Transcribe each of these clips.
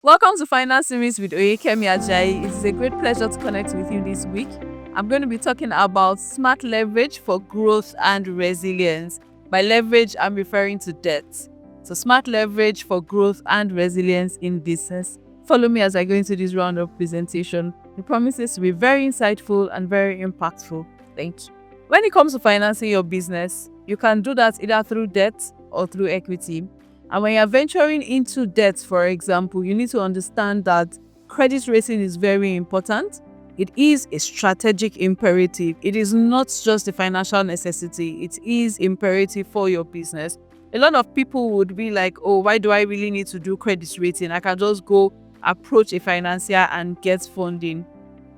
Welcome to Final Series with Oyekemi Ajayi. It is a great pleasure to connect with you this week. I'm going to be talking about smart leverage for growth and resilience. By leverage, I'm referring to debt. So smart leverage for growth and resilience in business. Follow me as I go into this round of presentation. It promises to be very insightful and very impactful. Thank you. When it comes to financing your business, you can do that either through debt or through equity. And when you're venturing into debt, for example, you need to understand that credit rating is very important. It is a strategic imperative. It is not just a financial necessity. It is imperative for your business. A lot of people would be like, oh, why do I really need to do credit rating? I can just go approach a financier and get funding.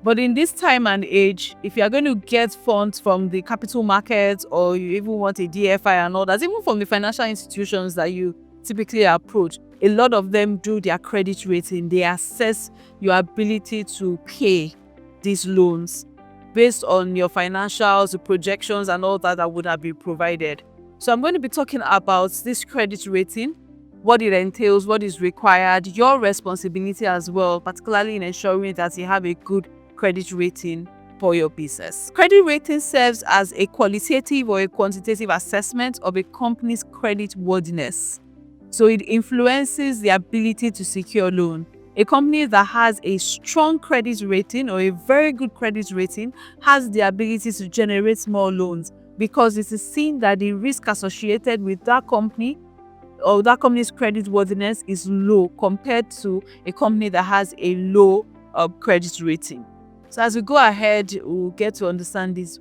But in this time and age, if you are going to get funds from the capital markets or you even want a DFI and all that, even from the financial institutions that you typically approach, a lot of them do their credit rating. They assess your ability to pay these loans based on your financials, the projections and all that would have been provided. So I'm going to be talking about this credit rating, what it entails, what is required, your responsibility as well, particularly in ensuring that you have a good credit rating for your business. Credit rating serves as a qualitative or a quantitative assessment of a company's credit worthiness. So it influences the ability to secure loan. A company that has a strong credit rating or a very good credit rating has the ability to generate more loans because it is seen that the risk associated with that company or that company's credit worthiness is low compared to a company that has a low credit rating. So as we go ahead, we'll get to understand this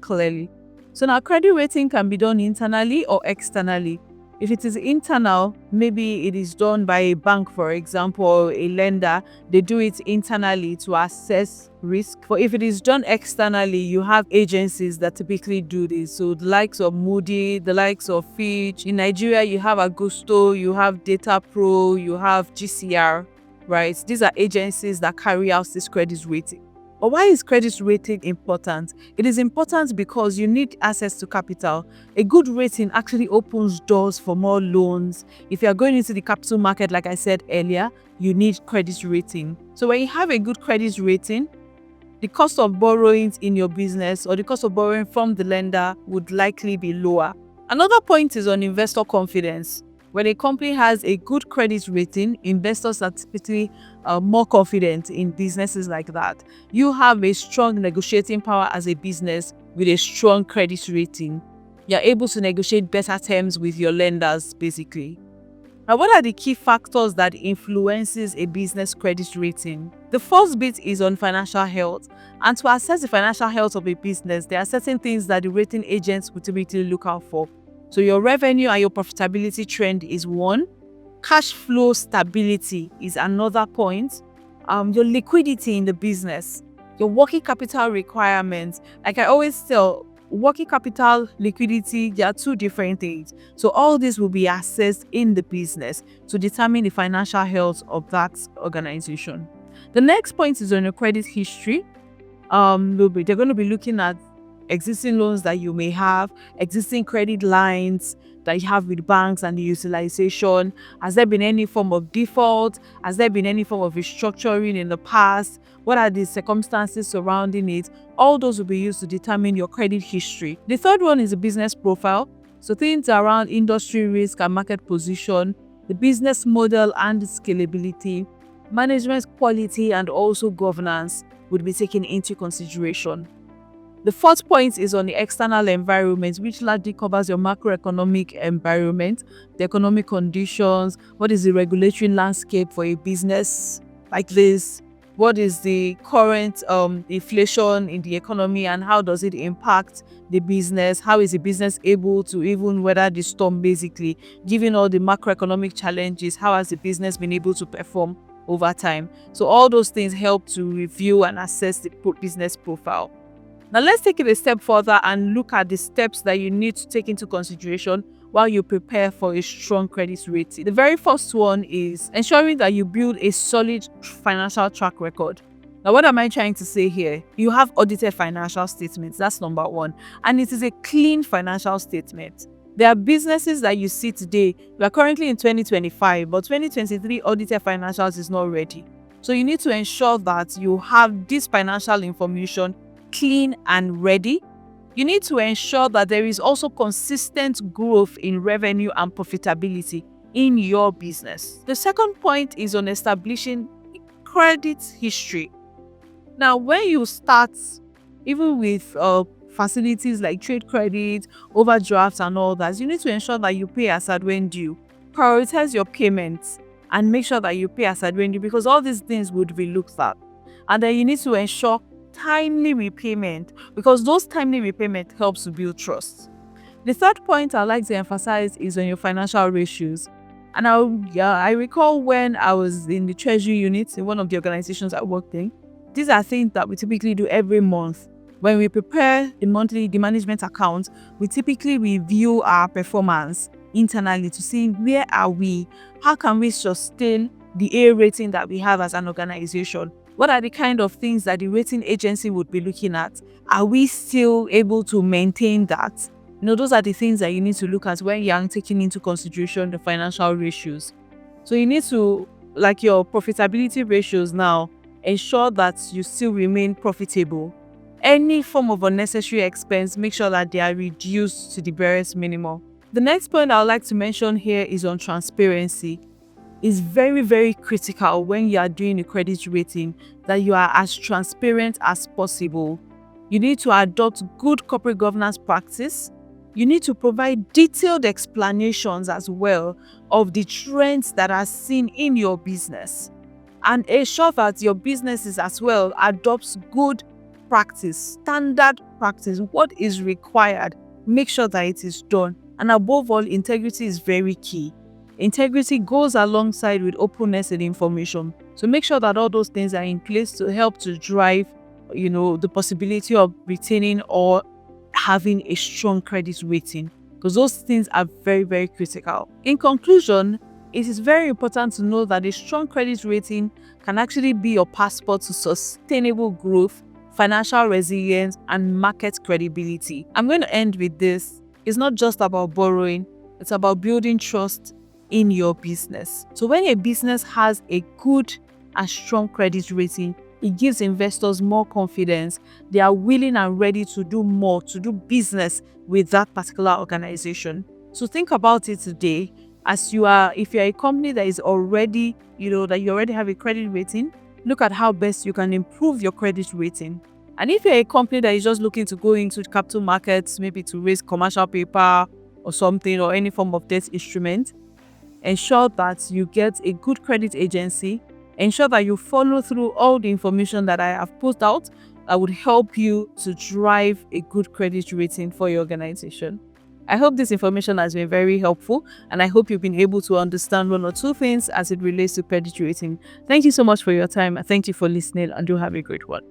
clearly. So now credit rating can be done internally or externally. If it is internal, maybe it is done by a bank, for example, or a lender. They do it internally to assess risk. But if it is done externally, you have agencies that typically do this. So the likes of Moody, the likes of Fitch. In Nigeria, you have Agusto, you have Data Pro, you have GCR, right? These are agencies that carry out this credit rating. But why is credit rating important? It is important because you need access to capital. A good rating actually opens doors for more loans. If you are going into the capital market, like I said earlier, you need credit rating. So when you have a good credit rating, the cost of borrowing in your business or the cost of borrowing from the lender would likely be lower. Another point is on investor confidence. When a company has a good credit rating, investors are typically more confident in businesses like that. You have a strong negotiating power as a business with a strong credit rating. You're able to negotiate better terms with your lenders, basically. Now, what are the key factors that influences a business credit rating? The first bit is on financial health. And to assess the financial health of a business, there are certain things that the rating agents will typically look out for. So your revenue and your profitability trend is one. Cash flow stability is another point. Your liquidity in the business, your working capital requirements. Like I always tell, working capital, liquidity, they are two different things. So all this will be assessed in the business to determine the financial health of that organization. The next point is on your credit history. They're going to be looking at existing loans that you may have, existing credit lines that you have with banks and the utilization. Has there been any form of default? Has there been any form of restructuring in the past? What are the circumstances surrounding it? All those will be used to determine your credit history. The third one is a business profile. So things around industry risk and market position, the business model and scalability, management quality and also governance would be taken into consideration. The fourth point is on the external environment, which largely covers your macroeconomic environment, the economic conditions, what is the regulatory landscape for a business like this, what is the current inflation in the economy and how does it impact the business, how is the business able to even weather the storm basically, given all the macroeconomic challenges, how has the business been able to perform over time. So all those things help to review and assess the business profile. Now let's take it a step further and look at the steps that you need to take into consideration while you prepare for a strong credit rating. The very first one is ensuring that you build a solid financial track record. Now, what am I trying to say here? You have audited financial statements. That's number one. And it is a clean financial statement. There are businesses that you see today. We are currently in 2025, but 2023 audited financials is not ready. So you need to ensure that you have this financial information clean and ready. You need to ensure that there is also consistent growth in revenue and profitability in your business. The second point is on establishing credit history. Now, when you start, even with facilities like trade credit, overdrafts, and all that, you need to ensure that you pay as at when due. Prioritize your payments and make sure that you pay as at when due, because all these things would be looked at. And then you need to ensure timely repayment, because those timely repayment helps to build trust. The third point I'd like to emphasize is on your financial ratios. And I recall when I was in the treasury unit in one of the organizations I worked in, these are things that we typically do every month. When we prepare the management account, we typically review our performance internally to see where are we, how can we sustain the A rating that we have as an organization. What are the kind of things that the rating agency would be looking at? Are we still able to maintain that? Those are the things that you need to look at when you're taking into consideration the financial ratios. So you need to, like your profitability ratios now, ensure that you still remain profitable. Any form of unnecessary expense, make sure that they are reduced to the barest minimum. The next point I would like to mention here is on transparency. It's very, very critical when you are doing a credit rating that you are as transparent as possible. You need to adopt good corporate governance practice. You need to provide detailed explanations as well of the trends that are seen in your business, and ensure that your businesses as well adopts good practice, standard practice, what is required. Make sure that it is done. And above all, integrity is very key. Integrity goes alongside with openness and information. So make sure that all those things are in place to help to drive, the possibility of retaining or having a strong credit rating, because those things are very, very critical. In conclusion, it is very important to know that a strong credit rating can actually be your passport to sustainable growth, financial resilience, and market credibility. I'm going to end with this. It's not just about borrowing, it's about building trust in your business. So when a business has a good and strong credit rating, it gives investors more confidence. They are willing and ready to do more, to do business with that particular organization. So think about it today. If you're a company that is already, that you already have a credit rating, look at how best you can improve your credit rating. And if you're a company that is just looking to go into capital markets, maybe to raise commercial paper or something, or any form of debt instrument, ensure that you get a good credit agency. Ensure that you follow through all the information that I have put out that would help you to drive a good credit rating for your organization. I hope this information has been very helpful, and I hope you've been able to understand one or two things as it relates to credit rating. Thank you so much for your time, and thank you for listening, and do have a great one.